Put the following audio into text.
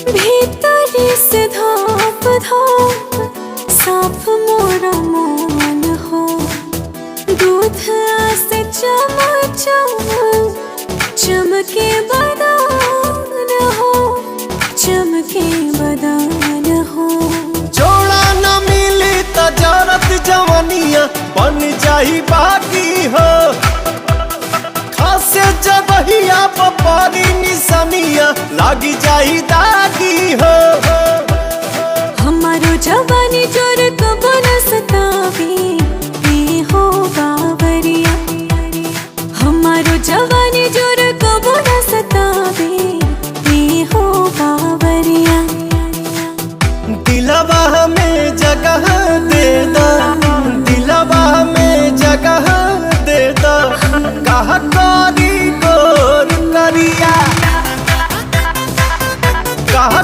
भीतरी से धोप धोप साफ मोरा मन हो, दूध से चम चम चमके बदान हो, चमके बदान हो। जोड़ा न मिली त जरत जवनिया बन जाही बाकी हो, खासे जबहिया पपारी निसनिया लागी जाही दागी हो। हमारो जवानी जोर कबो न सतावे ए हो बावरिया, हमारो जवानी जोर कबो न सतावे ए हो बावरिया। दिलवा में जगह दे दा, दिलवा में जगह दे दा, कहा करी गोर करिया, कहा